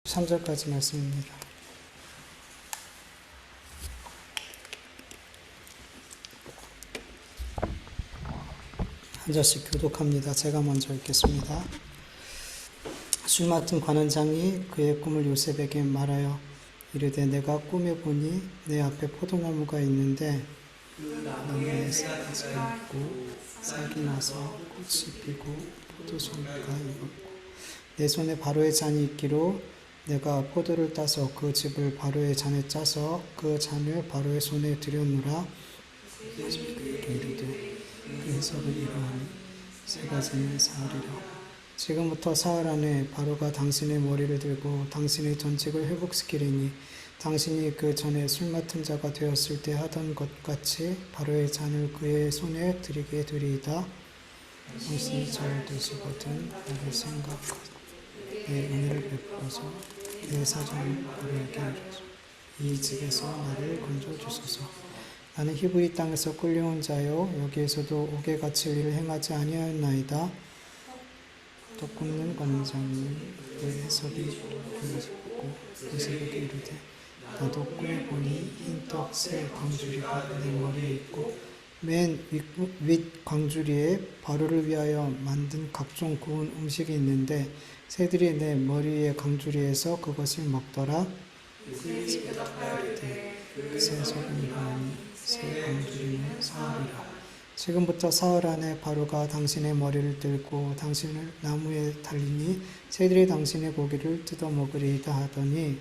3절까지 말씀입니다. 한 절씩 교독합니다. 제가 먼저 읽겠습니다. 술 맡은 관원장이 그의 꿈을 요셉에게 말하여 이르되 내가 꿈에 보니 내 앞에 포도나무가 있는데 그 나무에 싹이 있고 싹이 나서 꽃이 피고 포도송이가 익었고 내 손에 바로의 잔이 있기로 내가 포도를 따서 그 즙을 바로의 잔에 짜서 그 잔을 바로의 손에 들였노라. 그에게 이르되 그 해석을 이러하니 세 가지는 사흘이라. 지금부터 사흘 안에 바로가 당신의 머리를 들고 당신의 전직을 회복시키리니 당신이 그 전에 술 맡은 자가 되었을 때 하던 것 같이 바로의 잔을 그의 손에 드리게 되리이다. 당신이 잘 되시거든 나를 생각하고 내 은혜를 베풀어서 내 사정을 바로에게 이르소서. 이 집에서 나를 건져주소서. 나는 히브리 땅에서 끌려온 자요 여기에서도 옥에 갇힐 일을 행하지 아니하였나이다. 떡 굽는 관원장이 내 해석이 보고 요셉에게 이르되 나도 꿈에 보니 흰떡 새 광주리가 내 머리에 있고 맨 윗 광주리에 바로를 위하여 만든 각종 구운 음식이 있는데 새들이 내 머리의 광주리에서 그것을 먹더라. 그 새 속은 이러하니 새 광주리는 사흘이라. 지금부터 사흘 안에 바로가 당신의 머리를 들고 당신을 나무에 달리니 새들이 당신의 고기를 뜯어 먹으리이다 하더니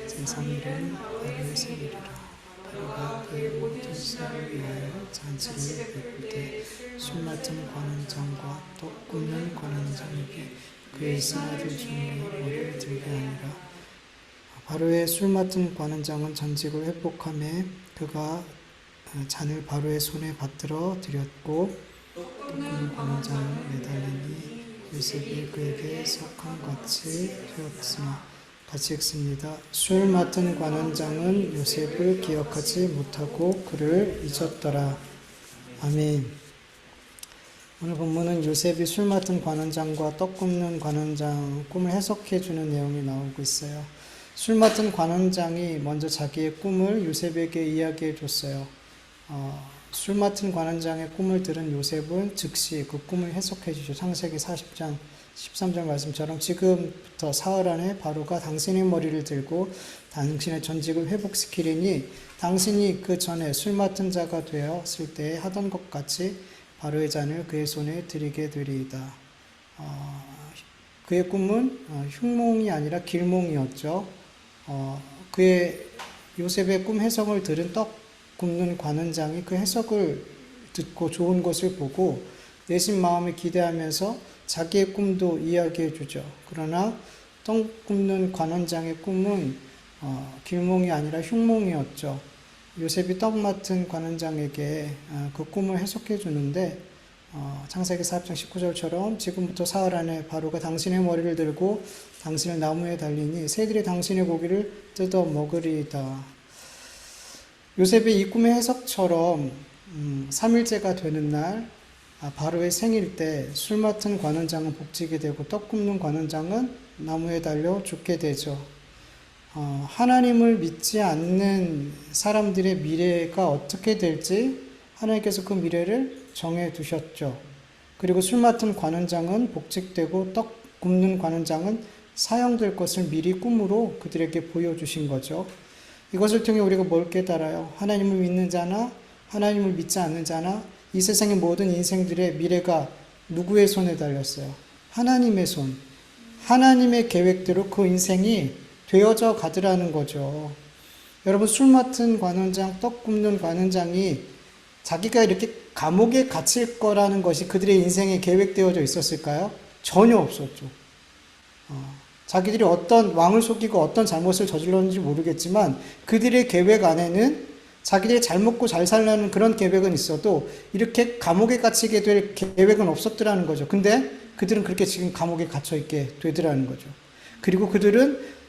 제3일은 바로의 생일이라. 바로가 그의 모든 쌀을 위하여 잔치를 베풀 때 술 맡은 관원장과 떡 굽는 관원장에게 그의 신하들 중에 머리를 들게 하니라. 바로의 술 맡은 관원장은 전직을 회복하며 그가 잔을 바로의 손에 받들어 드렸고 떡 굽는 관원장을 매달리니 요셉이 그에게 석한 같이 되었으나 같이 읽습니다. 술 맡은 관원장은 요셉을 기억하지 못하고 그를 잊었더라. 아멘. 오늘 본문은 요셉이 술 맡은 관원장과 떡 굽는 관원장 꿈을 해석해 주는 내용이 나오고 있어요. 술 맡은 관원장이 먼저 자기의 꿈을 요셉에게 이야기해 줬어요. 술 맡은 관원장의 꿈을 들은 요셉은 즉시 그 꿈을 해석해 주죠. 창세기 40장 13절 말씀처럼 지금부터 사흘 안에 바로가 당신의 머리를 들고 당신의 전직을 회복시키리니 당신이 그 전에 술 맡은 자가 되었을 때 하던 것 같이 바로의 잔을 그의 손에 드리게 되리이다. 그의 꿈은 흉몽이 아니라 길몽이었죠. 그의 요셉의 꿈 해석을 들은 떡 굽는 관원장이 그 해석을 듣고 좋은 것을 보고 내심 마음에 기대하면서 자기의 꿈도 이야기해 주죠. 그러나 떡 굽는 관원장의 꿈은 길몽이 아니라 흉몽이었죠. 요셉이 떡 맡은 관원장에게 그 꿈을 해석해 주는데 창세기 4장 19절처럼 지금부터 사흘 안에 바로가 당신의 머리를 들고 당신을 나무에 달리니 새들이 당신의 고기를 뜯어 먹으리이다. 요셉의 이 꿈의 해석처럼 3일째가 되는 날 바로의 생일 때 술 맡은 관원장은 복지게 되고 떡 굽는 관원장은 나무에 달려 죽게 되죠. 하나님을 믿지 않는 사람들의 미래가 어떻게 될지 하나님께서 그 미래를 정해 두셨죠. 그리고 술 맡은 관원장은 복직되고 떡 굽는 관원장은 사형될 것을 미리 꿈으로 그들에게 보여주신 거죠. 이것을 통해 우리가 뭘 깨달아요? 하나님을 믿는 자나 하나님을 믿지 않는 자나 이 세상의 모든 인생들의 미래가 누구의 손에 달렸어요? 하나님의 손. 하나님의 계획대로 그 인생이 되어져 가더라는 거죠. 여러분, 술 맡은 관원장, 떡 굽는 관원장이 자기가 이렇게 감옥에 갇힐 거라는 것이 그들의 인생에 계획되어져 있었을까요? 전혀 없었죠. 자기들이 어떤 왕을 속이고 어떤 잘못을 저질렀는지 모르겠지만 그들의 계획 안에는 자기들이 잘 먹고 잘 살려는 그런 계획은 있어도 이렇게 감옥에 갇히게 될 계획은 없었더라는 거죠. 근데 그들은 그렇게 지금 감옥에 갇혀 있게 되더라는 거죠. 그리고 그들은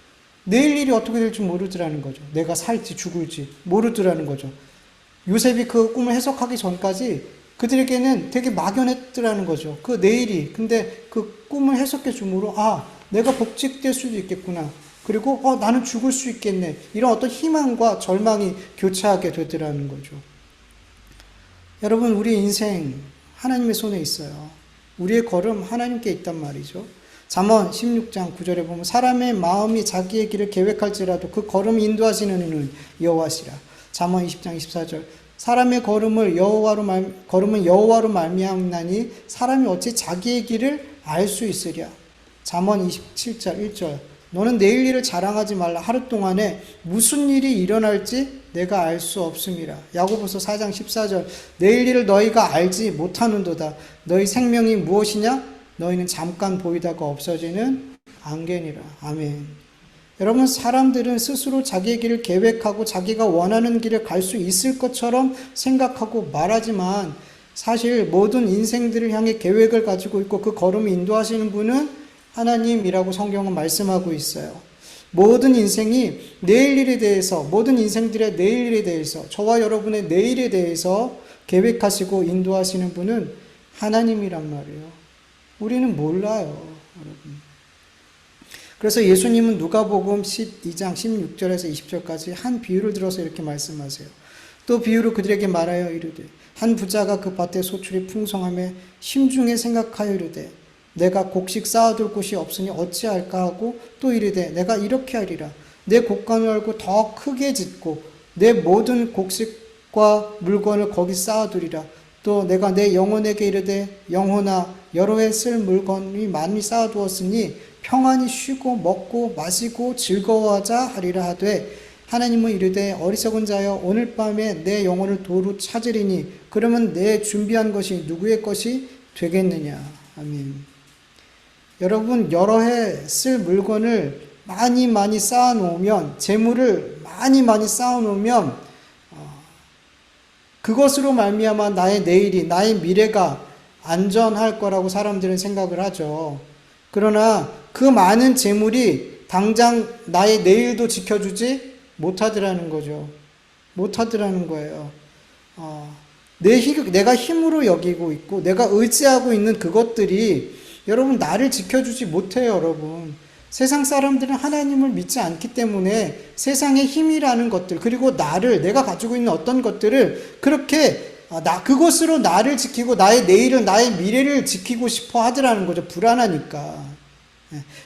내일 일이 어떻게 될지 모르더라는 거죠. 내가 살지 죽을지 모르더라는 거죠. 요셉이 그 꿈을 해석하기 전까지 그들에게는 되게 막연했더라는 거죠. 그 내일이. 근데 그 꿈을 해석해 주므로 내가 복직될 수도 있겠구나. 그리고 나는 죽을 수 있겠네. 이런 어떤 희망과 절망이 교차하게 되더라는 거죠. 여러분, 우리 인생 하나님의 손에 있어요. 우리의 걸음 하나님께 있단 말이죠. 잠언 16장 9절에 보면 사람의 마음이 자기의 길을 계획할지라도 그 걸음 인도하시는 이는 여호와시라. 잠언 20장 24절 사람의 걸음은 여호와로 말미암나니 사람이 어찌 자기의 길을 알 수 있으랴. 잠언 27장 1절 너는 내일 일을 자랑하지 말라. 하루 동안에 무슨 일이 일어날지 내가 알 수 없음이라. 야고보서 4장 14절 내일 일을 너희가 알지 못하는도다. 너희 생명이 무엇이냐? 너희는 잠깐 보이다가 없어지는 안개니라. 아멘. 여러분, 사람들은 스스로 자기의 길을 계획하고 자기가 원하는 길을 갈 수 있을 것처럼 생각하고 말하지만 사실 모든 인생들을 향해 계획을 가지고 있고 그 걸음을 인도하시는 분은 하나님이라고 성경은 말씀하고 있어요. 모든 인생이 내일 일에 대해서, 모든 인생들의 내일 일에 대해서, 저와 여러분의 내일에 대해서 계획하시고 인도하시는 분은 하나님이란 말이에요. 우리는 몰라요, 여러분. 그래서 예수님은 누가복음 12장 16절에서 20절까지 한 비유를 들어서 이렇게 말씀하세요. 또 비유로 그들에게 말하여 이르되 한 부자가 그 밭에 소출이 풍성함에 심중에 생각하여 이르되 내가 곡식 쌓아둘 곳이 없으니 어찌할까 하고 또 이르되 내가 이렇게 하리라. 내 곡간을 알고 더 크게 짓고 내 모든 곡식과 물건을 거기 쌓아두리라. 또 내가 내 영혼에게 이르되 영혼아 여러 해 쓸 물건이 많이 쌓아두었으니 평안히 쉬고 먹고 마시고 즐거워하자 하리라 하되 하나님은 이르되 어리석은 자여 오늘 밤에 내 영혼을 도로 찾으리니 그러면 내 준비한 것이 누구의 것이 되겠느냐. 아멘. 여러분, 여러 해 쓸 물건을 많이 쌓아놓으면, 재물을 많이 쌓아놓으면 그것으로 말미암아 나의 내일이, 나의 미래가 안전할 거라고 사람들은 생각을 하죠. 그러나 그 많은 재물이 당장 나의 내일도 지켜주지 못하더라는 거죠. 못하더라는 거예요. 내가 힘으로 여기고 있고 내가 의지하고 있는 그것들이 여러분 나를 지켜주지 못해요, 여러분. 세상 사람들은 하나님을 믿지 않기 때문에 세상의 힘이라는 것들, 그리고 내가 가지고 있는 어떤 것들을 그렇게 그것으로 나를 지키고 나의 내일을, 나의 미래를 지키고 싶어 하더라는 거죠. 불안하니까.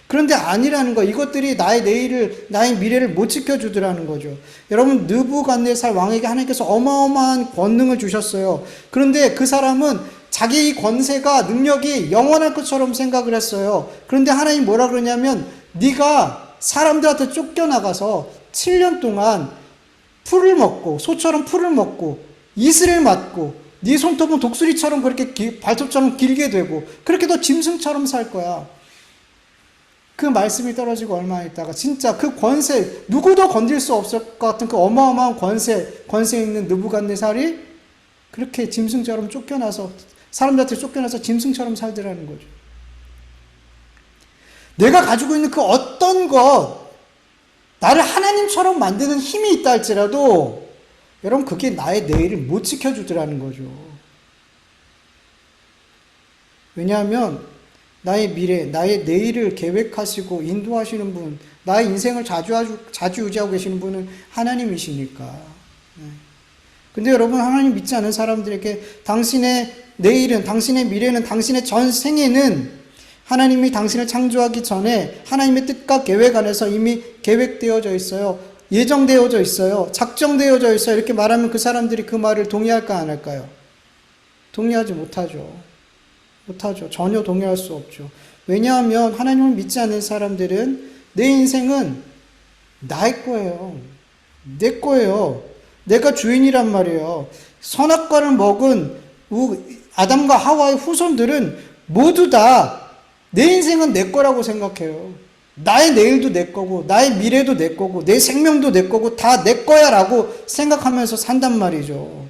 그런데 아니라는 거. 이것들이 나의 내일을, 나의 미래를 못 지켜주더라는 거죠. 여러분, 느부갓네살 왕에게 하나님께서 어마어마한 권능을 주셨어요. 그런데 그 사람은 자기 권세가, 능력이 영원할 것처럼 생각을 했어요. 그런데 하나님 뭐라 그러냐면 네가 사람들한테 쫓겨나가서 7년 동안 풀을 먹고, 소처럼 풀을 먹고 이슬을 맞고 네 손톱은 독수리처럼 그렇게 발톱처럼 길게 되고 그렇게 너 짐승처럼 살 거야. 그 말씀이 떨어지고 얼마 있다가 진짜 그 권세, 누구도 건들 수 없을 것 같은 그 어마어마한 권세 있는 느부갓네살이 그렇게 짐승처럼 쫓겨나서, 사람들한테 쫓겨나서 짐승처럼 살더라는 거죠. 내가 가지고 있는 그 어떤 것, 나를 하나님처럼 만드는 힘이 있다 할지라도 여러분 그게 나의 내일을 못 지켜주더라는 거죠. 왜냐하면 나의 미래, 나의 내일을 계획하시고 인도하시는 분, 나의 인생을 자주유지하고 계시는 분은 하나님이시니까. 근데 여러분, 하나님 믿지 않는 사람들에게 당신의 내일은, 당신의 미래는, 당신의 전 생애는 하나님이 당신을 창조하기 전에 하나님의 뜻과 계획 안에서 이미 계획되어져 있어요. 예정되어져 있어요. 작정되어져 있어요. 이렇게 말하면 그 사람들이 그 말을 동의할까 안 할까요? 동의하지 못하죠. 전혀 동의할 수 없죠. 왜냐하면 하나님을 믿지 않는 사람들은 내 인생은 나의 거예요. 내 거예요. 내가 주인이란 말이에요. 선악과를 먹은 아담과 하와의 후손들은 모두 다 내 인생은 내 거라고 생각해요. 나의 내일도 내 거고 나의 미래도 내 거고 내 생명도 내 거고 다 내 거야 라고 생각하면서 산단 말이죠.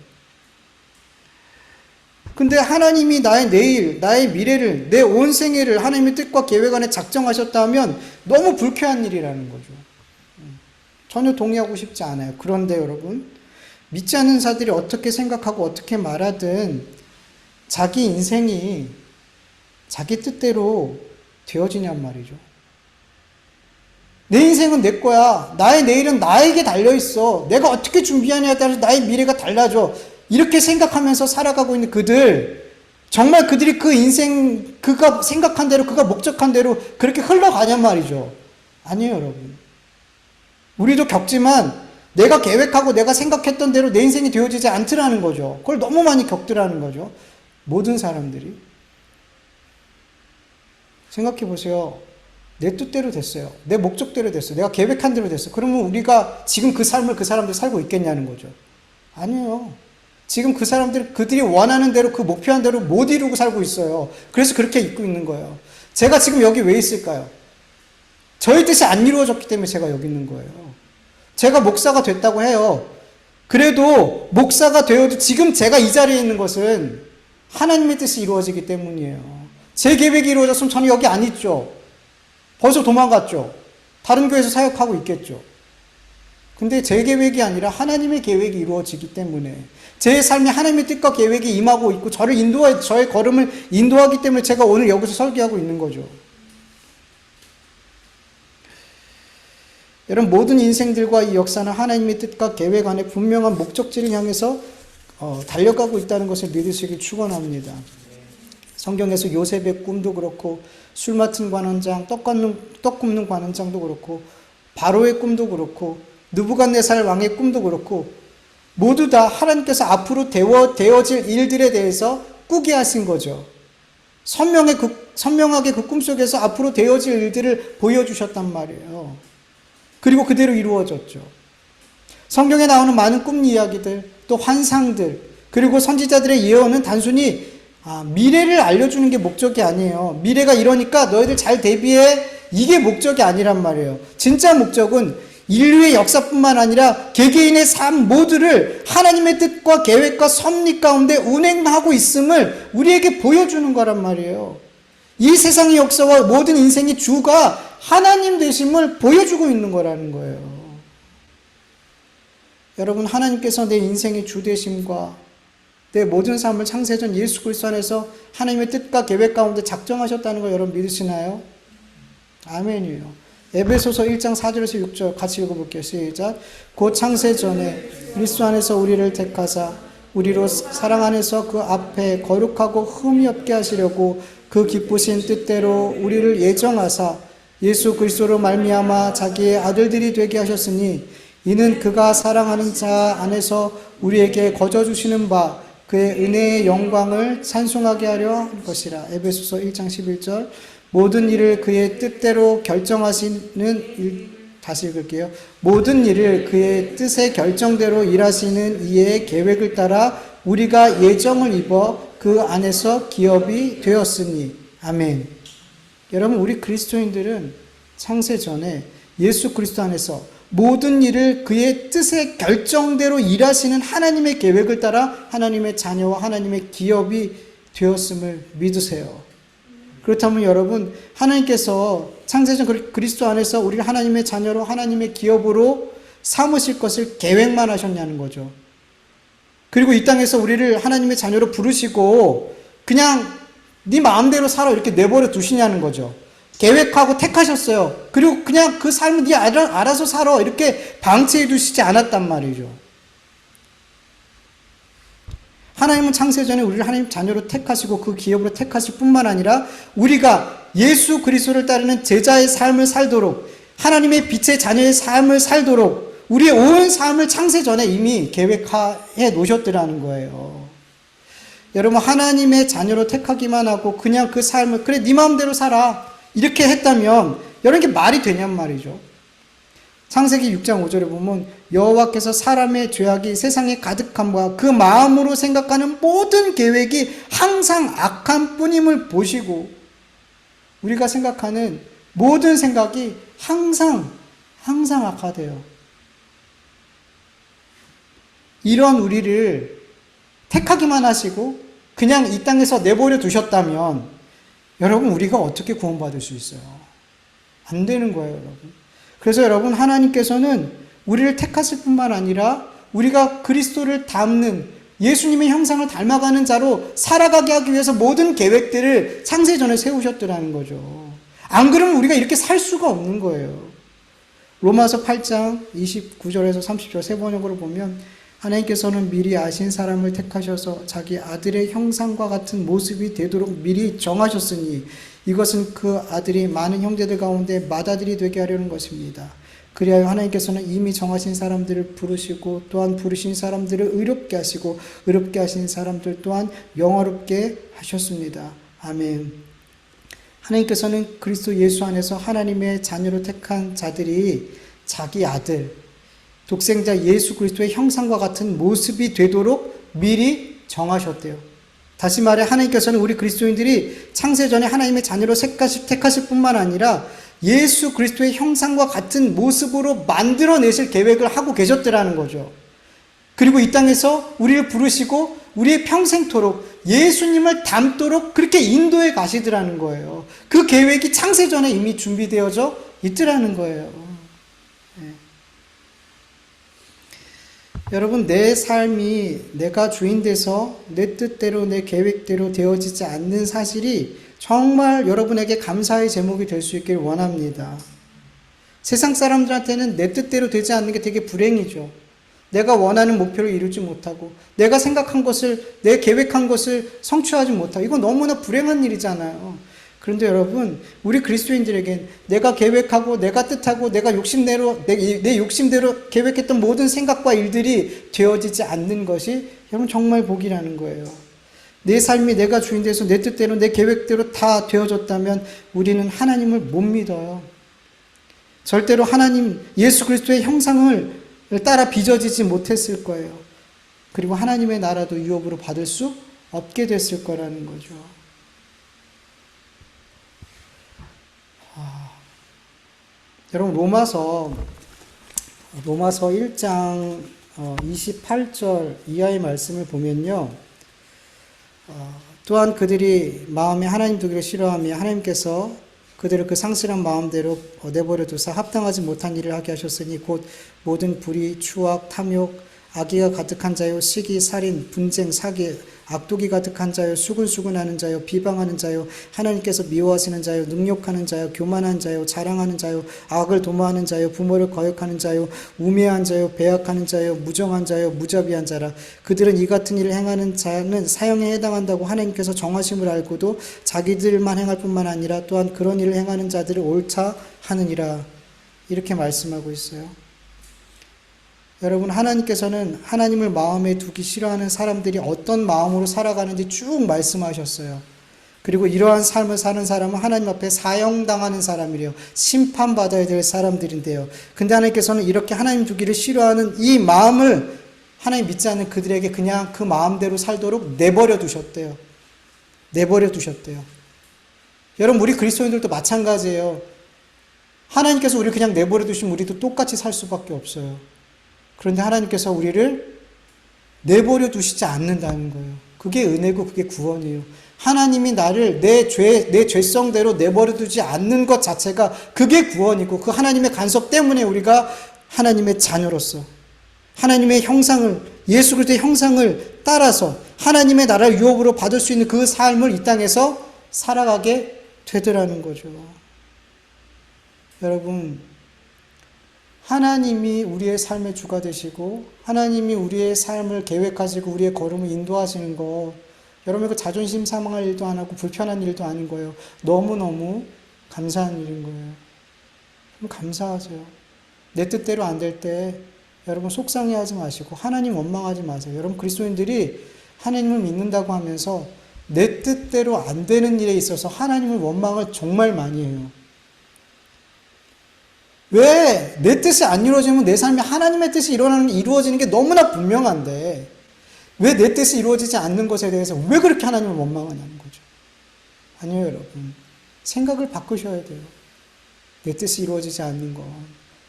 근데 하나님이 나의 내일, 나의 미래를, 내 온 생애를 하나님의 뜻과 계획 안에 작정하셨다면 너무 불쾌한 일이라는 거죠. 전혀 동의하고 싶지 않아요. 그런데 여러분, 믿지 않는 자들이 어떻게 생각하고 어떻게 말하든 자기 인생이 자기 뜻대로 되어지냔 말이죠. 내 인생은 내 거야. 나의 내일은 나에게 달려있어. 내가 어떻게 준비하냐에 따라서 나의 미래가 달라져. 이렇게 생각하면서 살아가고 있는 그들, 정말 그들이 그 인생, 그가 생각한 대로, 그가 목적한 대로 그렇게 흘러가냔 말이죠. 아니에요, 여러분. 우리도 겪지만 내가 계획하고 내가 생각했던 대로 내 인생이 되어지지 않더라는 거죠. 그걸 너무 많이 겪더라는 거죠. 모든 사람들이. 생각해 보세요. 내 뜻대로 됐어요. 내 목적대로 됐어요. 내가 계획한 대로 됐어요. 그러면 우리가 지금 그 삶을 그 사람들이 살고 있겠냐는 거죠. 아니에요. 지금 그 사람들, 그들이 원하는 대로, 그 목표한 대로 못 이루고 살고 있어요. 그래서 그렇게 있고 있는 거예요. 제가 지금 여기 왜 있을까요? 저의 뜻이 안 이루어졌기 때문에 제가 여기 있는 거예요. 제가 목사가 됐다고 해요. 그래도 목사가 되어도 지금 제가 이 자리에 있는 것은 하나님의 뜻이 이루어지기 때문이에요. 제 계획이 이루어졌으면 저는 여기 안 있죠. 벌써 도망갔죠. 다른 교회에서 사역하고 있겠죠. 근데 제 계획이 아니라 하나님의 계획이 이루어지기 때문에, 제 삶에 하나님의 뜻과 계획이 임하고 있고 저의 걸음을 인도하기 때문에 제가 오늘 여기서 설교하고 있는 거죠. 여러분, 모든 인생들과 이 역사는 하나님의 뜻과 계획 안에 분명한 목적지를 향해서 달려가고 있다는 것을 믿으시길 축원합니다. 성경에서 요셉의 꿈도 그렇고, 술 맡은 관원장, 떡 굽는 관원장도 그렇고, 바로의 꿈도 그렇고, 느부갓네살 왕의 꿈도 그렇고, 모두 다 하나님께서 앞으로 되어질 일들에 대해서 꾸게 하신 거죠. 선명하게 그 꿈속에서 앞으로 되어질 일들을 보여주셨단 말이에요. 그리고 그대로 이루어졌죠. 성경에 나오는 많은 꿈 이야기들, 또 환상들, 그리고 선지자들의 예언은 단순히 미래를 알려주는 게 목적이 아니에요. 미래가 이러니까 너희들 잘 대비해, 이게 목적이 아니란 말이에요. 진짜 목적은 인류의 역사뿐만 아니라 개개인의 삶 모두를 하나님의 뜻과 계획과 섭리 가운데 운행하고 있음을 우리에게 보여주는 거란 말이에요. 이 세상의 역사와 모든 인생의 주가 하나님 되심을 보여주고 있는 거라는 거예요. 여러분, 하나님께서 내 인생의 주 되심과 내 모든 삶을 창세전 예수 그리스도 안에서 하나님의 뜻과 계획 가운데 작정하셨다는 걸 여러분 믿으시나요? 아멘이에요. 에베소서 1장 4절에서 6절 같이 읽어볼게요. 시작. 곧 창세전에 그리스도 안에서 우리를 택하사 우리로 사랑 안에서 그 앞에 거룩하고 흠이 없게 하시려고 그 기쁘신 뜻대로 우리를 예정하사 예수 그리스도로 말미암아 자기의 아들들이 되게 하셨으니 이는 그가 사랑하는 자 안에서 우리에게 거저 주시는 바 그의 은혜의 영광을 찬송하게 하려 한 것이라. 에베소서 1장 11절. 모든 일을 그의 뜻대로 결정하시는 다시 읽을게요. 모든 일을 그의 뜻의 결정대로 일하시는 이의 계획을 따라 우리가 예정을 입어 그 안에서 기업이 되었으니. 아멘. 여러분, 우리 그리스도인들은 창세 전에 예수 그리스도 안에서 모든 일을 그의 뜻의 결정대로 일하시는 하나님의 계획을 따라 하나님의 자녀와 하나님의 기업이 되었음을 믿으세요. 그렇다면 여러분, 하나님께서 창세전 그리스도 안에서 우리를 하나님의 자녀로 하나님의 기업으로 삼으실 것을 계획만 하셨냐는 거죠. 그리고 이 땅에서 우리를 하나님의 자녀로 부르시고 그냥 네 마음대로 살아 이렇게 내버려 두시냐는 거죠. 계획하고 택하셨어요. 그리고 그냥 그 삶을 네 알아서 살아 이렇게 방치해 두시지 않았단 말이죠. 하나님은 창세전에 우리를 하나님 자녀로 택하시고 그 기업으로 택하실 뿐만 아니라 우리가 예수 그리스도를 따르는 제자의 삶을 살도록, 하나님의 빛의 자녀의 삶을 살도록 우리의 온 삶을 창세전에 이미 계획해 놓으셨더라는 거예요. 여러분, 하나님의 자녀로 택하기만 하고 그냥 그 삶을 그래 네 마음대로 살아 이렇게 했다면 여러분, 이게 말이 되냔 말이죠. 창세기 6장 5절에 보면 여호와께서 사람의 죄악이 세상에 가득함과 그 마음으로 생각하는 모든 계획이 항상 악한 뿐임을 보시고, 우리가 생각하는 모든 생각이 항상 악하대요. 이런 우리를 택하기만 하시고 그냥 이 땅에서 내버려 두셨다면 여러분, 우리가 어떻게 구원받을 수 있어요? 안 되는 거예요, 여러분. 그래서 여러분, 하나님께서는 우리를 택하실 뿐만 아니라 우리가 그리스도를 닮는 예수님의 형상을 닮아가는 자로 살아가게 하기 위해서 모든 계획들을 창세전에 세우셨더라는 거죠. 안 그러면 우리가 이렇게 살 수가 없는 거예요. 로마서 8장 29절에서 30절 세 번역으로 보면 하나님께서는 미리 아신 사람을 택하셔서 자기 아들의 형상과 같은 모습이 되도록 미리 정하셨으니 이것은 그 아들이 많은 형제들 가운데 맏아들이 되게 하려는 것입니다. 그리하여 하나님께서는 이미 정하신 사람들을 부르시고 또한 부르신 사람들을 의롭게 하시고 의롭게 하신 사람들 또한 영화롭게 하셨습니다. 아멘. 하나님께서는 그리스도 예수 안에서 하나님의 자녀로 택한 자들이 자기 아들, 독생자 예수 그리스도의 형상과 같은 모습이 되도록 미리 정하셨대요. 다시 말해 하나님께서는 우리 그리스도인들이 창세전에 하나님의 자녀로 택하실 뿐만 아니라 예수 그리스도의 형상과 같은 모습으로 만들어내실 계획을 하고 계셨더라는 거죠. 그리고 이 땅에서 우리를 부르시고 우리의 평생토록 예수님을 닮도록 그렇게 인도해 가시더라는 거예요. 그 계획이 창세전에 이미 준비되어져 있더라는 거예요. 네. 여러분, 내 삶이 내가 주인 돼서 내 뜻대로 내 계획대로 되어지지 않는 사실이 정말 여러분에게 감사의 제목이 될 수 있길 원합니다. 세상 사람들한테는 내 뜻대로 되지 않는 게 되게 불행이죠. 내가 원하는 목표를 이루지 못하고 내가 생각한 것을, 내 계획한 것을 성취하지 못하고 이건 너무나 불행한 일이잖아요. 그런데 여러분, 우리 그리스도인들에겐 내가 계획하고 내가 뜻하고 내가 욕심대로 내 욕심대로 계획했던 모든 생각과 일들이 되어지지 않는 것이 여러분 정말 복이라는 거예요. 내 삶이 내가 주인 돼서 내 뜻대로 내 계획대로 다 되어졌다면 우리는 하나님을 못 믿어요. 절대로 하나님 예수 그리스도의 형상을 따라 빚어지지 못했을 거예요. 그리고 하나님의 나라도 유업으로 받을 수 없게 됐을 거라는 거죠. 여러분, 로마서 1장 28절 이하의 말씀을 보면요. 또한 그들이 마음에 하나님 두기를 싫어하며 하나님께서 그들을 그 상실한 마음대로 내버려 두사 합당하지 못한 일을 하게 하셨으니 곧 모든 불의, 추악, 탐욕, 악의가 가득한 자요, 시기, 살인, 분쟁, 사기, 악독이 가득한 자요, 수근수근하는 자요, 비방하는 자요, 하나님께서 미워하시는 자요, 능욕하는 자요, 교만한 자요, 자랑하는 자요, 악을 도모하는 자요, 부모를 거역하는 자요, 우매한 자요, 배약하는 자요, 무정한 자요, 무자비한 자라. 그들은 이 같은 일을 행하는 자는 사형에 해당한다고 하나님께서 정하심을 알고도 자기들만 행할 뿐만 아니라 또한 그런 일을 행하는 자들을 옳다 하느니라. 이렇게 말씀하고 있어요. 여러분, 하나님께서는 하나님을 마음에 두기 싫어하는 사람들이 어떤 마음으로 살아가는지 쭉 말씀하셨어요. 그리고 이러한 삶을 사는 사람은 하나님 앞에 사형당하는 사람이래요. 심판받아야 될 사람들인데요. 근데 하나님께서는 이렇게 하나님 두기를 싫어하는 이 마음을 하나님 믿지 않는 그들에게 그냥 그 마음대로 살도록 내버려 두셨대요. 내버려 두셨대요. 여러분, 우리 그리스도인들도 마찬가지예요. 하나님께서 우리를 그냥 내버려 두시면 우리도 똑같이 살 수밖에 없어요. 그런데 하나님께서 우리를 내버려 두시지 않는다는 거예요. 그게 은혜고 그게 구원이에요. 하나님이 나를 내 죄성대로 내버려 두지 않는 것 자체가 그게 구원이고 그 하나님의 간섭 때문에 우리가 하나님의 자녀로서 하나님의 형상을, 예수 그리스도의 형상을 따라서 하나님의 나라를 유업으로 받을 수 있는 그 삶을 이 땅에서 살아가게 되더라는 거죠. 여러분, 하나님이 우리의 삶의 주가 되시고 하나님이 우리의 삶을 계획하시고 우리의 걸음을 인도하시는 거, 여러분 그 자존심 상할 일도 안 하고 불편한 일도 아닌 거예요. 너무너무 감사한 일인 거예요. 감사하세요. 내 뜻대로 안 될 때 여러분 속상해하지 마시고 하나님 원망하지 마세요. 여러분 그리스도인들이 하나님을 믿는다고 하면서 내 뜻대로 안 되는 일에 있어서 하나님을 원망을 정말 많이 해요. 왜 내 뜻이 안 이루어지면 내 삶에 하나님의 뜻이 이루어지는 게 너무나 분명한데 왜 내 뜻이 이루어지지 않는 것에 대해서 왜 그렇게 하나님을 원망하냐는 거죠. 아니요, 여러분. 생각을 바꾸셔야 돼요. 내 뜻이 이루어지지 않는 건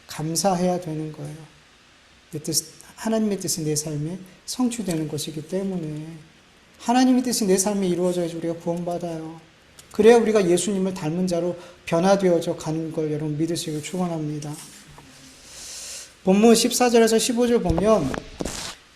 감사해야 되는 거예요. 하나님의 뜻이 내 삶에 성취되는 것이기 때문에 하나님의 뜻이 내 삶에 이루어져야지 우리가 구원받아요. 그래야 우리가 예수님을 닮은 자로 변화되어져 가는 걸 여러분 믿으시길 축원합니다. 본문 14절에서 15절 보면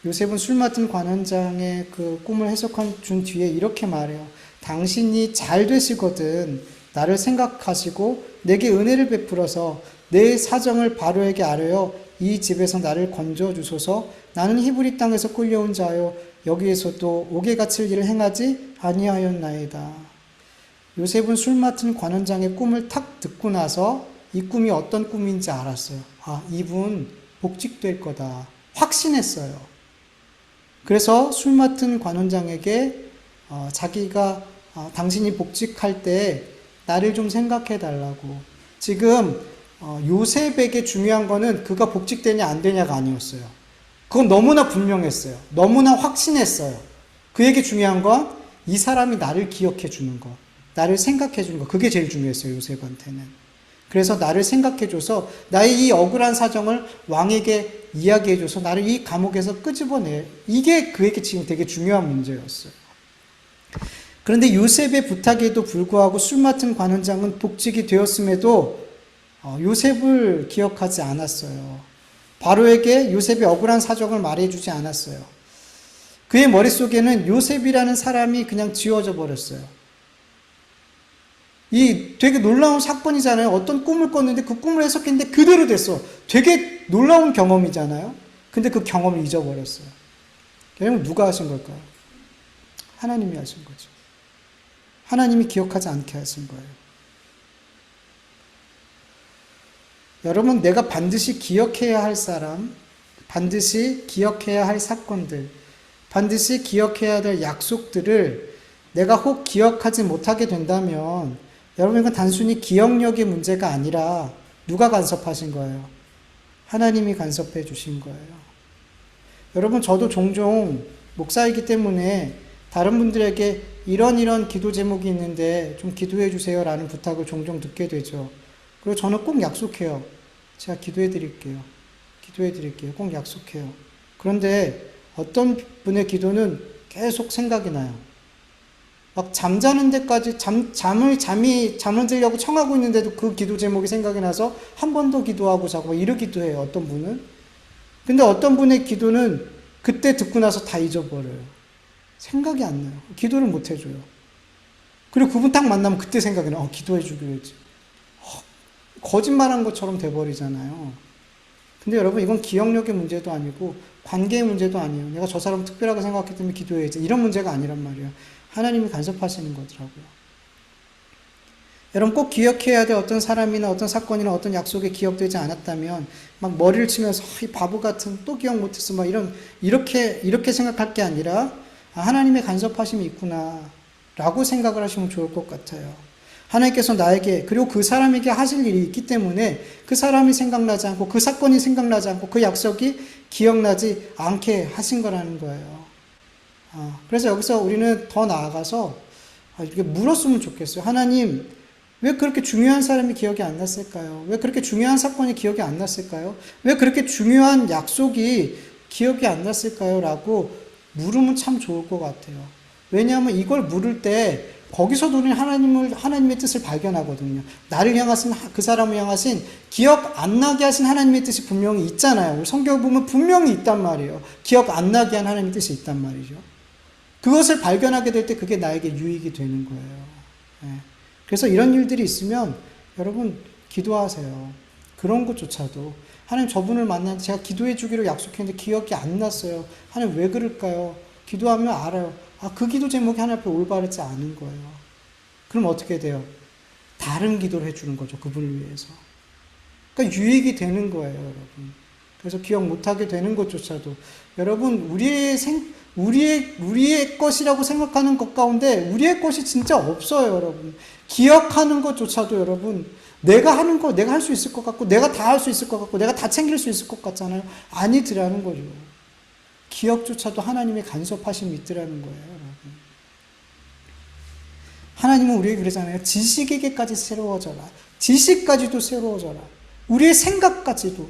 요셉은 술 맡은 관원장의 그 꿈을 해석한 준 뒤에 이렇게 말해요. 당신이 잘 되시거든 나를 생각하시고 내게 은혜를 베풀어서 내 사정을 바로에게 아뢰어 이 집에서 나를 건져 주소서. 나는 히브리 땅에서 끌려온 자요 여기에서도 옥에 갇힐 일을 행하지 아니하였나이다. 요셉은 술 맡은 관원장의 꿈을 탁 듣고 나서 이 꿈이 어떤 꿈인지 알았어요. 아, 이분 복직될 거다. 확신했어요. 그래서 술 맡은 관원장에게 자기가 당신이 복직할 때 나를 좀 생각해 달라고. 지금 요셉에게 중요한 거는 그가 복직되냐 안 되냐가 아니었어요. 그건 너무나 분명했어요. 너무나 확신했어요. 그에게 중요한 건 이 사람이 나를 기억해 주는 것, 나를 생각해 주는 것, 그게 제일 중요했어요, 요셉한테는. 그래서 나를 생각해 줘서 나의 이 억울한 사정을 왕에게 이야기해 줘서 나를 이 감옥에서 끄집어내. 이게 그에게 지금 되게 중요한 문제였어요. 그런데 요셉의 부탁에도 불구하고 술 맡은 관원장은 복직이 되었음에도 요셉을 기억하지 않았어요. 바로에게 요셉의 억울한 사정을 말해주지 않았어요. 그의 머릿속에는 요셉이라는 사람이 그냥 지워져 버렸어요. 이 되게 놀라운 사건이잖아요. 어떤 꿈을 꿨는데 그 꿈을 해석했는데 그대로 됐어. 되게 놀라운 경험이잖아요. 근데 그 경험을 잊어버렸어요. 여러분, 누가 하신 걸까요? 하나님이 하신 거죠. 하나님이 기억하지 않게 하신 거예요. 여러분, 내가 반드시 기억해야 할 사람, 반드시 기억해야 할 사건들, 반드시 기억해야 될 약속들을 내가 혹 기억하지 못하게 된다면 여러분, 이건 단순히 기억력의 문제가 아니라 누가 간섭하신 거예요? 하나님이 간섭해 주신 거예요. 여러분, 저도 종종 목사이기 때문에 다른 분들에게 이런 기도 제목이 있는데 좀 기도해 주세요라는 부탁을 종종 듣게 되죠. 그리고 저는 꼭 약속해요. 제가 기도해 드릴게요. 기도해 드릴게요. 꼭 약속해요. 그런데 어떤 분의 기도는 계속 생각이 나요. 막 잠자는 데까지 잠을 들려고 청하고 있는데도 그 기도 제목이 생각이 나서 한 번 더 기도하고 자고 이러기도 해요. 어떤 분은. 근데 어떤 분의 기도는 그때 듣고 나서 다 잊어버려요. 생각이 안 나요. 기도를 못 해줘요. 그리고 그분 딱 만나면 그때 생각이 나요. 기도해 주기로 했지. 거짓말한 것처럼 돼버리잖아요. 근데 여러분, 이건 기억력의 문제도 아니고 관계의 문제도 아니에요. 내가 저 사람 특별하게 생각했기 때문에 기도해야지. 이런 문제가 아니란 말이에요. 하나님이 간섭하시는 거더라고요. 여러분, 꼭 기억해야 될 어떤 사람이나 어떤 사건이나 어떤 약속이 기억되지 않았다면 막 머리를 치면서 이 바보 같은 또 기억 못했어 막 이렇게 생각할 게 아니라 하나님의 간섭하심이 있구나 라고 생각을 하시면 좋을 것 같아요. 하나님께서 나에게, 그리고 그 사람에게 하실 일이 있기 때문에 그 사람이 생각나지 않고 그 사건이 생각나지 않고 그 약속이 기억나지 않게 하신 거라는 거예요. 그래서 여기서 우리는 더 나아가서 이렇게 물었으면 좋겠어요. 하나님, 왜 그렇게 중요한 사람이 기억이 안 났을까요? 왜 그렇게 중요한 사건이 기억이 안 났을까요? 왜 그렇게 중요한 약속이 기억이 안 났을까요? 라고 물으면 참 좋을 것 같아요. 왜냐하면 이걸 물을 때 거기서도 우리는 하나님의 뜻을 발견하거든요. 나를 향하신, 그 사람을 향하신, 기억 안 나게 하신 하나님의 뜻이 분명히 있잖아요. 우리 성경을 보면 분명히 있단 말이에요. 기억 안 나게 한 하나님의 뜻이 있단 말이죠. 그것을 발견하게 될 때 그게 나에게 유익이 되는 거예요. 네. 그래서 이런 일들이 있으면 여러분 기도하세요. 그런 것조차도 하나님, 저분을 만났는데 제가 기도해 주기로 약속했는데 기억이 안 났어요. 하나님, 왜 그럴까요? 기도하면 알아요. 그 기도 제목이 하나님 앞에 올바르지 않은 거예요. 그럼 어떻게 돼요? 다른 기도를 해주는 거죠. 그분을 위해서. 그러니까 유익이 되는 거예요, 여러분. 그래서 기억 못하게 되는 것조차도 여러분, 우리의 것이라고 생각하는 것 가운데 우리의 것이 진짜 없어요, 여러분. 기억하는 것조차도 여러분, 내가 하는 거, 내가 할 수 있을 것 같고, 내가 다 할 수 있을 것 같고, 내가 다 챙길 수 있을 것 같잖아요. 아니더라는 거죠. 기억조차도 하나님의 간섭하심이 있더라는 거예요, 여러분. 하나님은 우리에게 그러잖아요. 지식에게까지 새로워져라. 지식까지도 새로워져라. 우리의 생각까지도.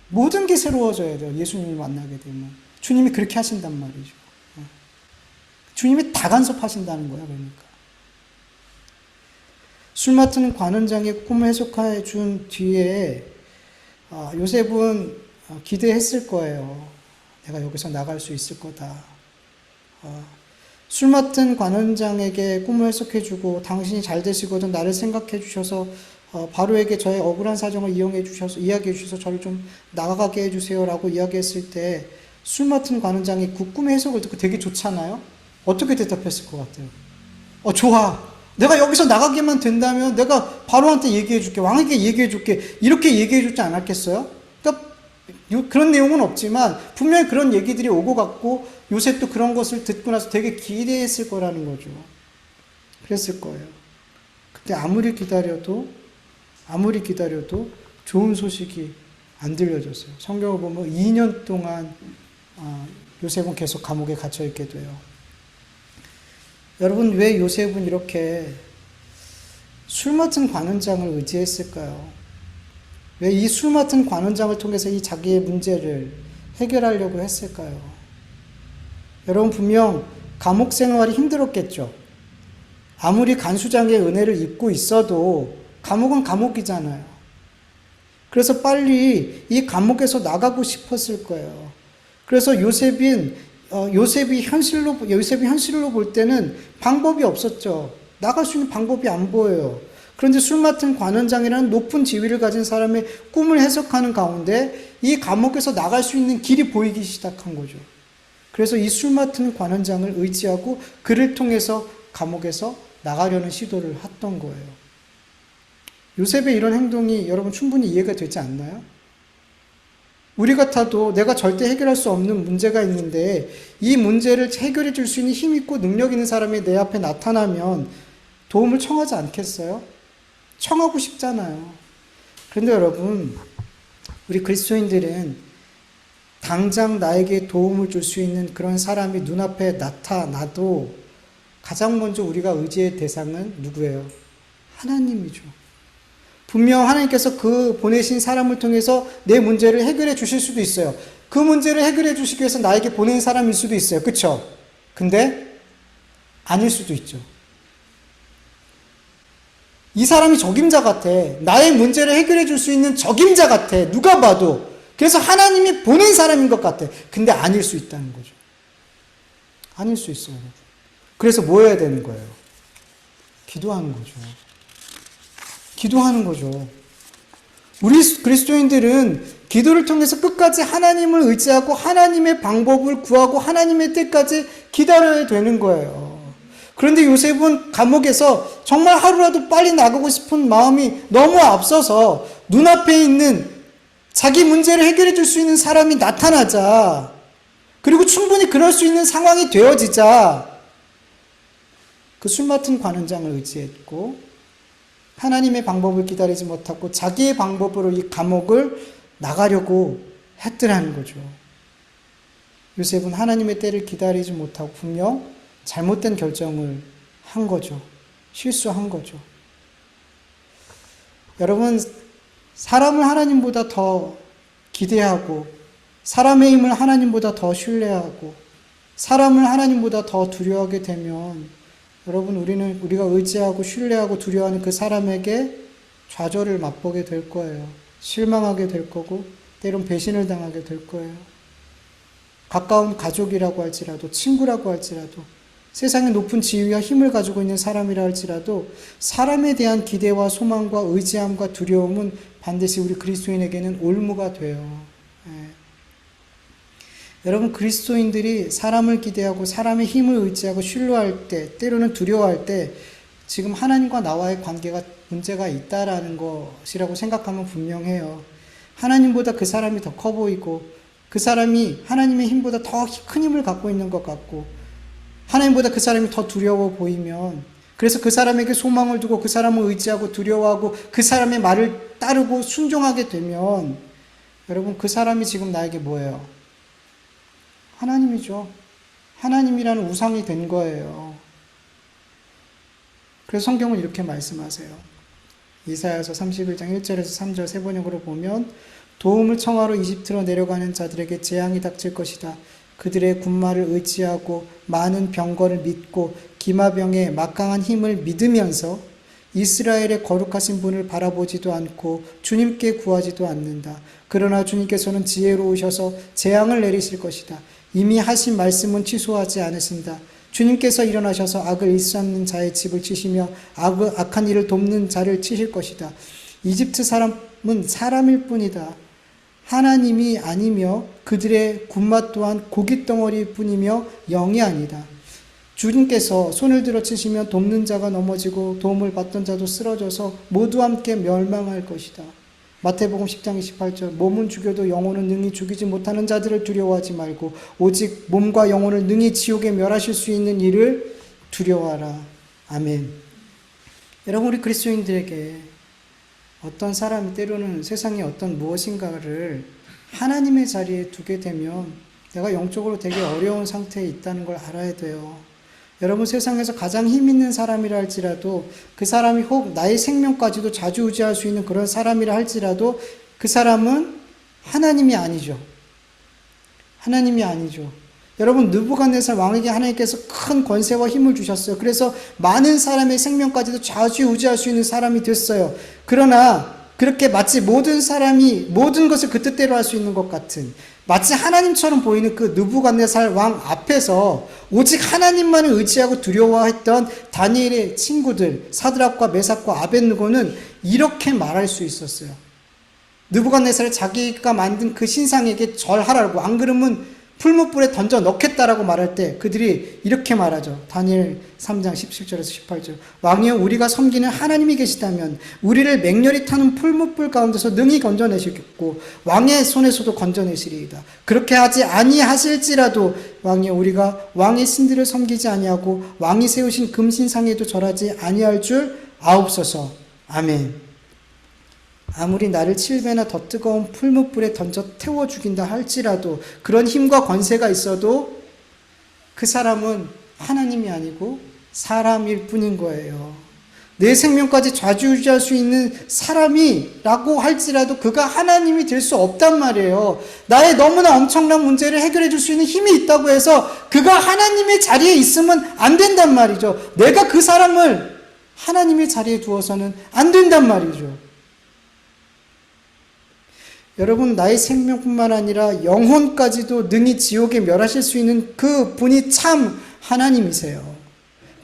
모든 게 새로워져야 돼요. 예수님을 만나게 되면. 주님이 그렇게 하신단 말이죠. 주님이 다 간섭하신다는 거예요, 그러니까. 술 맡은 관원장의 꿈을 해석해 준 뒤에 요셉은 기대했을 거예요. 내가 여기서 나갈 수 있을 거다. 술 맡은 관원장에게 꿈을 해석해 주고 당신이 잘 되시거든 나를 생각해 주셔서 바로에게 저의 억울한 사정을 이야기해 주셔서 저를 좀 나가게 해주세요라고 이야기했을 때 술 맡은 관원장이 그 꿈의 해석을 듣고 되게 좋잖아요. 어떻게 대답했을 것 같아요? 좋아. 내가 여기서 나가기만 된다면 내가 바로한테 얘기해 줄게. 왕에게 얘기해 줄게. 이렇게 얘기해 주지 않았겠어요? 그러니까 그런 내용은 없지만 분명히 그런 얘기들이 오고 갔고 요셉도 그런 것을 듣고 나서 되게 기대했을 거라는 거죠. 그랬을 거예요. 근데 아무리 기다려도 좋은 소식이 안 들려졌어요. 성경을 보면 2년 동안 요셉은 계속 감옥에 갇혀 있게 돼요. 여러분, 왜 요셉은 이렇게 술 맡은 관원장을 의지했을까요? 왜 이 술 맡은 관원장을 통해서 이 자기의 문제를 해결하려고 했을까요? 여러분, 분명 감옥 생활이 힘들었겠죠. 아무리 간수장의 은혜를 입고 있어도 감옥은 감옥이잖아요. 그래서 빨리 이 감옥에서 나가고 싶었을 거예요. 그래서 요셉이 현실로 볼 때는 방법이 없었죠. 나갈 수 있는 방법이 안 보여요. 그런데 술 맡은 관원장이라는 높은 지위를 가진 사람의 꿈을 해석하는 가운데 이 감옥에서 나갈 수 있는 길이 보이기 시작한 거죠. 그래서 이 술 맡은 관원장을 의지하고 그를 통해서 감옥에서 나가려는 시도를 했던 거예요. 요셉의 이런 행동이 여러분 충분히 이해가 되지 않나요? 우리 같아도 내가 절대 해결할 수 없는 문제가 있는데 이 문제를 해결해 줄 수 있는 힘 있고 능력 있는 사람이 내 앞에 나타나면 도움을 청하지 않겠어요? 청하고 싶잖아요. 그런데 여러분, 우리 그리스도인들은 당장 나에게 도움을 줄 수 있는 그런 사람이 눈앞에 나타나도 가장 먼저 우리가 의지의 대상은 누구예요? 하나님이죠. 분명 하나님께서 그 보내신 사람을 통해서 내 문제를 해결해 주실 수도 있어요. 그 문제를 해결해 주시기 위해서 나에게 보낸 사람일 수도 있어요. 그쵸? 근데 아닐 수도 있죠. 이 사람이 적임자 같아. 나의 문제를 해결해 줄 수 있는 적임자 같아. 누가 봐도. 그래서 하나님이 보낸 사람인 것 같아. 근데 아닐 수 있다는 거죠. 아닐 수 있어요. 그래서 뭐 해야 되는 거예요? 기도하는 거죠. 기도하는 거죠. 우리 그리스도인들은 기도를 통해서 끝까지 하나님을 의지하고 하나님의 방법을 구하고 하나님의 때까지 기다려야 되는 거예요. 그런데 요셉은 감옥에서 정말 하루라도 빨리 나가고 싶은 마음이 너무 앞서서 눈앞에 있는 자기 문제를 해결해 줄 수 있는 사람이 나타나자, 그리고 충분히 그럴 수 있는 상황이 되어지자 그 술 맡은 관원장을 의지했고 하나님의 방법을 기다리지 못하고 자기의 방법으로 이 감옥을 나가려고 했더라는 거죠. 요셉은 하나님의 때를 기다리지 못하고 분명 잘못된 결정을 한 거죠. 실수한 거죠. 여러분, 사람을 하나님보다 더 기대하고 사람의 힘을 하나님보다 더 신뢰하고 사람을 하나님보다 더 두려워하게 되면 여러분, 우리가 의지하고 신뢰하고 두려워하는 그 사람에게 좌절을 맛보게 될 거예요. 실망하게 될 거고 때론 배신을 당하게 될 거예요. 가까운 가족이라고 할지라도 친구라고 할지라도 세상에 높은 지위와 힘을 가지고 있는 사람이라 할지라도 사람에 대한 기대와 소망과 의지함과 두려움은 반드시 우리 그리스도인에게는 올무가 돼요. 여러분, 그리스도인들이 사람을 기대하고 사람의 힘을 의지하고 신뢰할 때, 때로는 두려워할 때 지금 하나님과 나와의 관계가 문제가 있다라는 것이라고 생각하면 분명해요. 하나님보다 그 사람이 더 커 보이고 그 사람이 하나님의 힘보다 더 큰 힘을 갖고 있는 것 같고 하나님보다 그 사람이 더 두려워 보이면, 그래서 그 사람에게 소망을 두고 그 사람을 의지하고 두려워하고 그 사람의 말을 따르고 순종하게 되면 여러분, 그 사람이 지금 나에게 뭐예요? 하나님이죠. 하나님이라는 우상이 된 거예요. 그래서 성경은 이렇게 말씀하세요. 이사야서 31장 1절에서 3절 세 번역으로 보면 도움을 청하러 이집트로 내려가는 자들에게 재앙이 닥칠 것이다. 그들의 군마를 의지하고 많은 병거를 믿고 기마병의 막강한 힘을 믿으면서 이스라엘의 거룩하신 분을 바라보지도 않고 주님께 구하지도 않는다. 그러나 주님께서는 지혜로우셔서 재앙을 내리실 것이다. 이미 하신 말씀은 취소하지 않으신다. 주님께서 일어나셔서 악을 일삼는 자의 집을 치시며 악한 일을 돕는 자를 치실 것이다. 이집트 사람은 사람일 뿐이다. 하나님이 아니며 그들의 군맛 또한 고깃덩어리일 뿐이며 영이 아니다. 주님께서 손을 들어 치시면 돕는 자가 넘어지고 도움을 받던 자도 쓰러져서 모두 함께 멸망할 것이다. 마태복음 10장 28절 몸은 죽여도 영혼은 능히 죽이지 못하는 자들을 두려워하지 말고 오직 몸과 영혼을 능히 지옥에 멸하실 수 있는 이를 두려워하라. 아멘. 여러분, 우리 그리스도인들에게 어떤 사람이 때로는 세상에 어떤 무엇인가를 하나님의 자리에 두게 되면 내가 영적으로 되게 어려운 상태에 있다는 걸 알아야 돼요. 여러분, 세상에서 가장 힘 있는 사람이라 할지라도 그 사람이 혹 나의 생명까지도 좌지우지할 수 있는 그런 사람이라 할지라도 그 사람은 하나님이 아니죠. 하나님이 아니죠. 여러분, 느부갓네살 왕에게 하나님께서 큰 권세와 힘을 주셨어요. 그래서 많은 사람의 생명까지도 좌지우지할 수 있는 사람이 됐어요. 그러나 그렇게 마치 모든 사람이 모든 것을 그 뜻대로 할 수 있는 것 같은, 마치 하나님처럼 보이는 그 느부갓네살 왕 앞에서 오직 하나님만을 의지하고 두려워했던 다니엘의 친구들 사드락과 메삭과 아벳느고는 이렇게 말할 수 있었어요. 느부갓네살을 자기가 만든 그 신상에게 절하라고, 안 그러면 풀무불에 던져 넣겠다라고 말할 때 그들이 이렇게 말하죠. 다니엘 3장 17절에서 18절. 왕이여, 우리가 섬기는 하나님이 계시다면 우리를 맹렬히 타는 풀무불 가운데서 능히 건져내시겠고 왕의 손에서도 건져내시리이다. 그렇게 하지 아니하실지라도 왕이여, 우리가 왕의 신들을 섬기지 아니하고 왕이 세우신 금신상에도 절하지 아니할 줄 아옵소서. 아멘. 아무리 나를 7배나 더 뜨거운 풀무불에 던져 태워 죽인다 할지라도, 그런 힘과 권세가 있어도 그 사람은 하나님이 아니고 사람일 뿐인 거예요. 내 생명까지 좌지우지할 수 있는 사람이라고 할지라도 그가 하나님이 될 수 없단 말이에요. 나의 너무나 엄청난 문제를 해결해 줄 수 있는 힘이 있다고 해서 그가 하나님의 자리에 있으면 안 된단 말이죠. 내가 그 사람을 하나님의 자리에 두어서는 안 된단 말이죠. 여러분, 나의 생명뿐만 아니라 영혼까지도 능히 지옥에 멸하실 수 있는 그 분이 참 하나님이세요.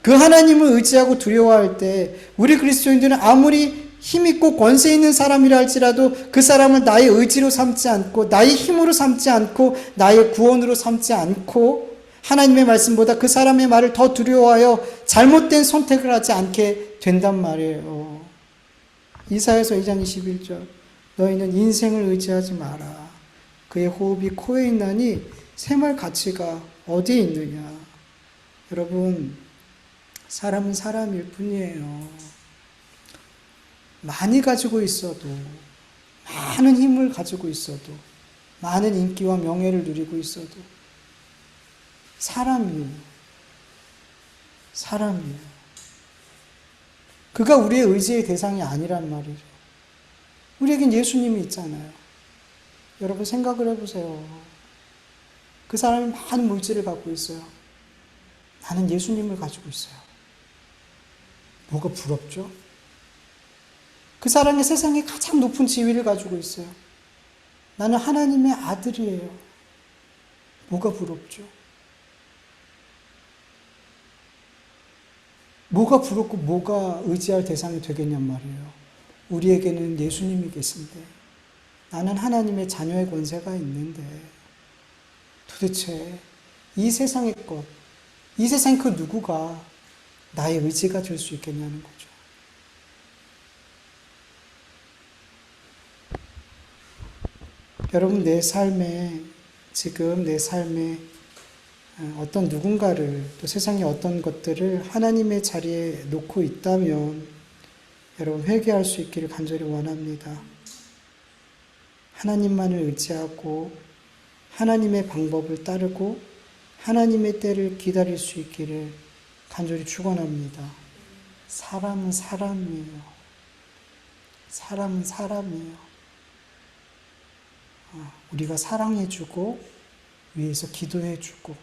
그 하나님을 의지하고 두려워할 때 우리 그리스도인들은 아무리 힘있고 권세 있는 사람이라 할지라도 그 사람을 나의 의지로 삼지 않고 나의 힘으로 삼지 않고 나의 구원으로 삼지 않고 하나님의 말씀보다 그 사람의 말을 더 두려워하여 잘못된 선택을 하지 않게 된단 말이에요. 이사야서 2장 21절. 너희는 인생을 의지하지 마라. 그의 호흡이 코에 있나니 생활 가치가 어디에 있느냐. 여러분, 사람은 사람일 뿐이에요. 많이 가지고 있어도, 많은 힘을 가지고 있어도, 많은 인기와 명예를 누리고 있어도 사람이에요. 사람이에요. 그가 우리의 의지의 대상이 아니란 말이죠. 우리에겐 예수님이 있잖아요. 여러분, 생각을 해보세요. 그 사람이 많은 물질을 갖고 있어요. 나는 예수님을 가지고 있어요. 뭐가 부럽죠? 그 사람이 세상에 가장 높은 지위를 가지고 있어요. 나는 하나님의 아들이에요. 뭐가 부럽죠? 뭐가 부럽고 뭐가 의지할 대상이 되겠냔 말이에요. 우리에게는 예수님이 계신데, 나는 하나님의 자녀의 권세가 있는데, 도대체 이 세상의 것, 이 세상 그 누구가 나의 의지가 될 수 있겠냐는 거죠. 여러분, 내 삶에, 지금 내 삶에 어떤 누군가를, 또 세상의 어떤 것들을 하나님의 자리에 놓고 있다면 여러분, 회개할 수 있기를 간절히 원합니다. 하나님만을 의지하고 하나님의 방법을 따르고 하나님의 때를 기다릴 수 있기를 간절히 축원합니다. 사람은 사람이에요. 사람은 사람이에요. 우리가 사랑해주고 위해서 기도해주고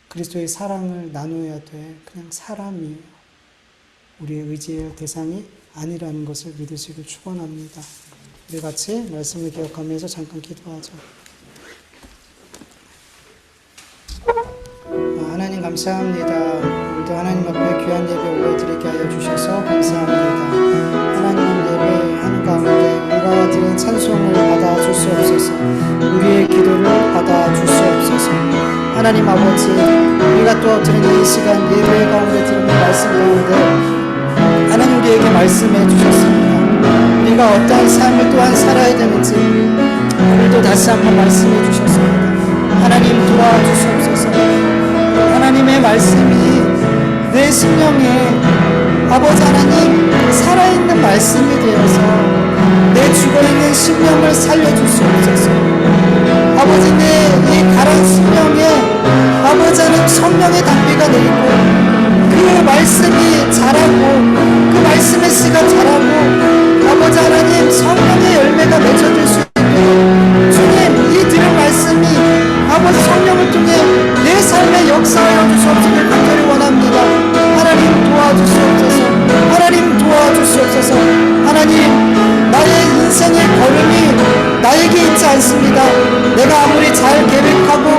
그리스도의 사랑을 나눠야 될 그냥 사람이에요. 우리의 의지의 대상이 아니라는 것을 믿으시길 축원합니다. 우리 같이 말씀을 기억하면서 잠깐 기도하죠. 하나님 감사합니다. 오늘도 하나님 앞에 귀한 예배 올려드리게 하여 주셔서 감사합니다. 가운데 우리가 드린 찬송을 받아줄 수 없어서 우리의 기도를 받아줄 수 없어서 하나님 아버지 우리가 또 드린 이 시간 예배 가운데 드리는 말씀 가운데 하나님 우리에게 말씀해 주셨습니다. 우리가 어떠한 삶을 또한 살아야 되는지 오늘도 다시 한번 말씀해 주셨습니다. 하나님 도와주시옵소서. 하나님의 말씀이 내 심령에 아버지 하나님 살아있는 말씀이 되어서 내 죽어있는 심령을 살려주시옵소서. 아버지 내 이 가란 심령에 아버지 하나님 성령의 담비가 내리고 그 말씀이 자라고 그 말씀의 씨가 자라고 아버지 하나님 성령의 열매가 맺어질 수 있도록 주님 이 들은 말씀이 아버지 성령을 통해 내 삶에 역사하여 주시옵기를 간절히 원합니다. 하나님 도와주시옵소서. 하나님 도와주시옵소서. 하나님 나의 인생의 걸음이 나에게 있지 않습니다. 내가 아무리 잘 계획하고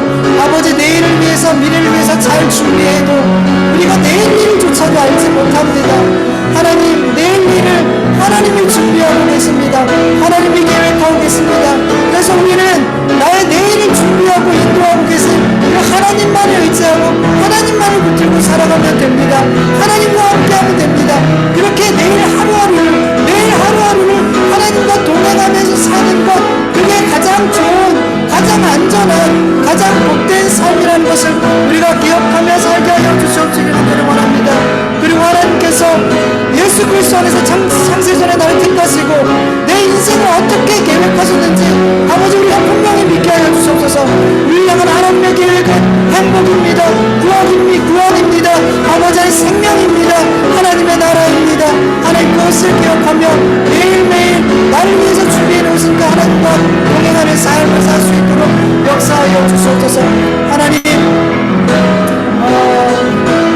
아버지 내일을 위해서 미래를 위해서 잘 준비해도 우리가 내일 일조차도 알지 못합니다. 하나님 내일 일을 하나님이 준비하고 계십니다. 하나님이 계획하고 계십니다. 그래서 우리는 나의 내일을 준비하고 인도하고 계신 그 하나님만을 의지하고 하나님만을 붙들고 살아가면 됩니다. 하나님과 함께하면 됩니다. 그렇게 내일 하루하루를 하나님과 동행하면서 사는 것 그게 가장 좋은 가장 안전한 가장 복된 삶이라는 것을 우리가 기억하며 살게 하여 주시옵기를 간절히 원합니다. 그리고 하나님께서 예수 그리스도 안에서 창세전에 나를 택하시고 내 인생을 어떻게 계획하셨는지 아버지 우리가 분명히 믿게 하여 주시옵소서. 우리를 향한 하나님의 계획은 행복입니다. 구원입니다. 아버지의 생명입니다. 하나님의 나라입니다. 하나님 그것을 기억하며 매일매일 나를 위해서 준비해 놓으신 그 하나님과 동행하는 삶을 살 수 있도록 역사하여 주시옵소서. 하나님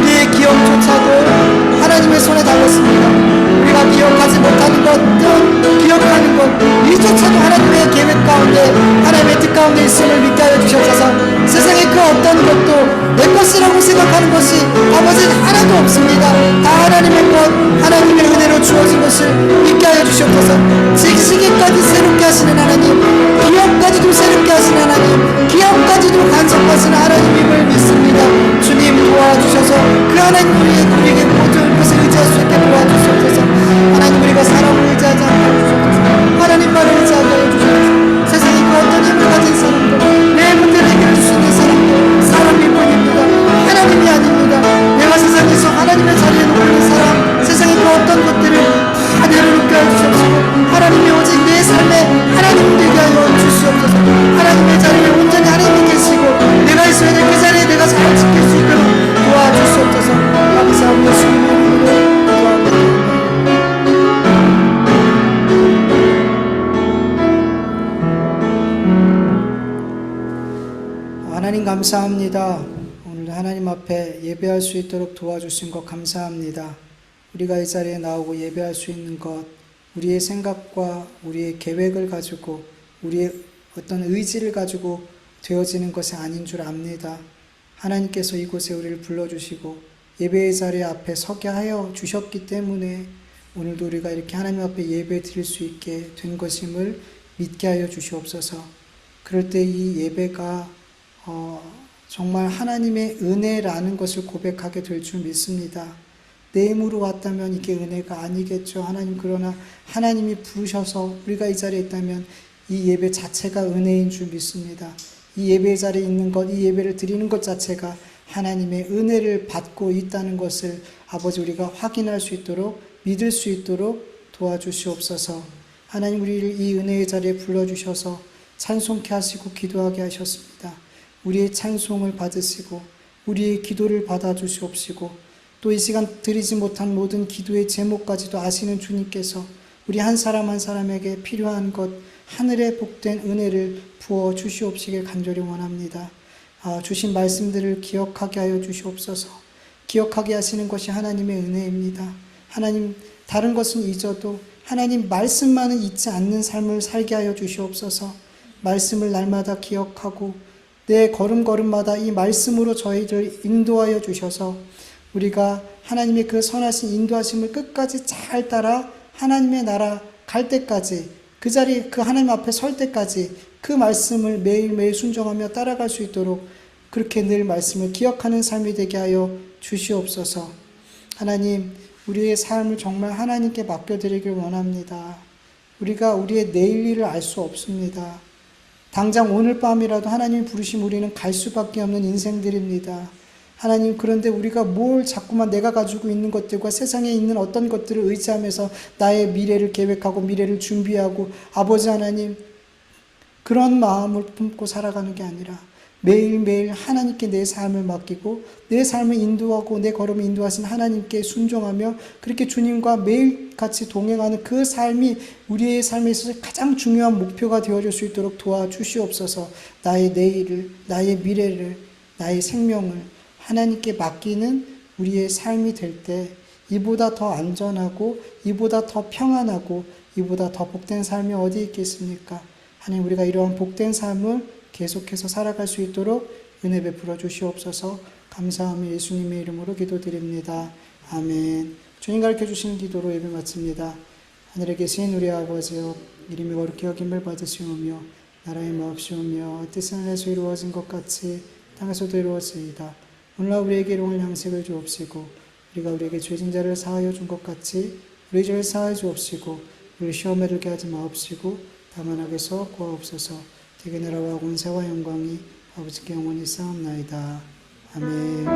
우리의 기억조차도 하나님의 손에 달렸습니다. 우리가 기억하지 못하는 것, 기억하는 것 이조차도 하나님의 계획 가운데 하나님의 뜻 가운데 있음을 믿게 하여 주셔서 세상의 그 어떤 것도 내 것이라고 생각하는 것이 아버지 하나도 없습니다. 다 하나님의 것 하나님의 은혜로 주어진 것을 믿게 하여 주시옵소서. 지시기까지 새롭게 하시는 하나님, 기억까지도 새롭게 하시는 하나님, 기억까지도 간섭하시는 하나님임을 믿습니다. 주님 도와주셔서 그 하나님 우리에게 모든 것을 의지할 수 있게 도와주시옵소서. 하나님 우리가 사람을 의지하지 않게 해주시옵소서. 하나님만을 의지하게 해주시옵소서. 세상에 그 어떤 힘을 가진 사람도 내 문제를 해결해 줄 수 있는 사람도 사람일 뿐입니다. 하나님이 아닙니다. 내가 세상에서 하나님의 자리에 놓는 사람 세상에 그 어떤 것들을 다 내려놓게 해주시옵소서. 하나님이 오직 내 삶에 하나님 되게 하여 주시옵소서. 하나님의 자리에 온전히 하나님이 계시고 내가 있어야 될 그 자리에 내가 잘 지킬 수 있도록 도와주시옵소서. 감사합니다. 주님의 이름으로 기도합니다. 하나님 감사합니다. 오늘 하나님 앞에 예배할 수 있도록 도와주신 것 감사합니다. 우리가 이 자리에 나오고 예배할 수 있는 것, 우리의 생각과 우리의 계획을 가지고 우리의 어떤 의지를 가지고 되어지는 것이 아닌 줄 압니다. 하나님께서 이곳에 우리를 불러주시고 예배의 자리 앞에 서게 하여 주셨기 때문에 오늘도 우리가 이렇게 하나님 앞에 예배 드릴 수 있게 된 것임을 믿게 하여 주시옵소서. 그럴 때 이 예배가 정말 하나님의 은혜라는 것을 고백하게 될 줄 믿습니다. 내 힘으로 왔다면 이게 은혜가 아니겠죠. 하나님 그러나 하나님이 부르셔서 우리가 이 자리에 있다면 이 예배 자체가 은혜인 줄 믿습니다. 이 예배 자리에 있는 것, 이 예배를 드리는 것 자체가 하나님의 은혜를 받고 있다는 것을 아버지 우리가 확인할 수 있도록 믿을 수 있도록 도와주시옵소서. 하나님 우리를 이 은혜의 자리에 불러주셔서 찬송케 하시고 기도하게 하셨습니다. 우리의 찬송을 받으시고 우리의 기도를 받아주시옵시고 또 이 시간 드리지 못한 모든 기도의 제목까지도 아시는 주님께서 우리 한 사람 한 사람에게 필요한 것 하늘의 복된 은혜를 부어 주시옵시길 간절히 원합니다. 주신 말씀들을 기억하게 하여 주시옵소서. 기억하게 하시는 것이 하나님의 은혜입니다. 하나님 다른 것은 잊어도 하나님 말씀만은 잊지 않는 삶을 살게 하여 주시옵소서. 말씀을 날마다 기억하고 내 걸음걸음마다 이 말씀으로 저희를 인도하여 주셔서 우리가 하나님의 그 선하신 인도하심을 끝까지 잘 따라 하나님의 나라, 갈 때까지, 그 자리, 그 하나님 앞에 설 때까지 그 말씀을 매일매일 순종하며 따라갈 수 있도록 그렇게 늘 말씀을 기억하는 삶이 되게 하여 주시옵소서. 하나님, 우리의 삶을 정말 하나님께 맡겨드리길 원합니다. 우리가 우리의 내일 일을 알 수 없습니다. 당장 오늘 밤이라도 하나님이 부르시면 우리는 갈 수밖에 없는 인생들입니다. 하나님, 그런데 우리가 뭘 자꾸만 내가 가지고 있는 것들과 세상에 있는 어떤 것들을 의지하면서 나의 미래를 계획하고 미래를 준비하고, 아버지 하나님, 그런 마음을 품고 살아가는 게 아니라 매일매일 하나님께 내 삶을 맡기고 내 삶을 인도하고 내 걸음을 인도하신 하나님께 순종하며 그렇게 주님과 매일 같이 동행하는 그 삶이 우리의 삶에 있어서 가장 중요한 목표가 되어줄 수 있도록 도와주시옵소서. 나의 내일을, 나의 미래를, 나의 생명을 하나님께 맡기는 우리의 삶이 될 때 이보다 더 안전하고 이보다 더 평안하고 이보다 더 복된 삶이 어디 있겠습니까? 하나님, 우리가 이러한 복된 삶을 계속해서 살아갈 수 있도록 은혜 베풀어 주시옵소서. 감사하며 예수님의 이름으로 기도드립니다. 아멘. 주님 가르쳐 주신 기도로 예배 마칩니다. 하늘에 계신 우리 아버지여, 이름이 거룩히 여김을 받으시오며 나라의 마옵시오며 뜻은 하늘에서 이루어진 것 같이 땅에서도 이루어지이다. 오늘날 우리에게 일용할 양식을 주옵시고 우리가 우리에게 죄진 자를 사하여 준 것 같이 우리 죄를 사하여 주옵시고 우리 시험에 들게 하지 마옵시고 다만 악에서 구하옵소서. 되게 나라와 권세와 영광이 아버지께 영원히 쌓옵나이다. 아멘.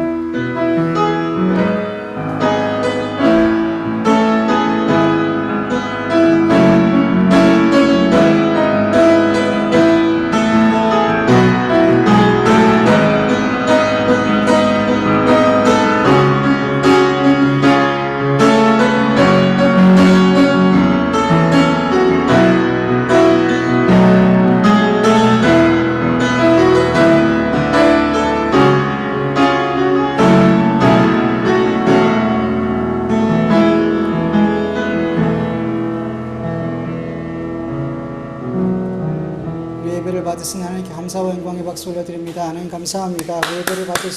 예배를 받으신 하나님께 감사와 영광의 박수 올려드립니다. 하나님 감사합니다. 예배를 받으신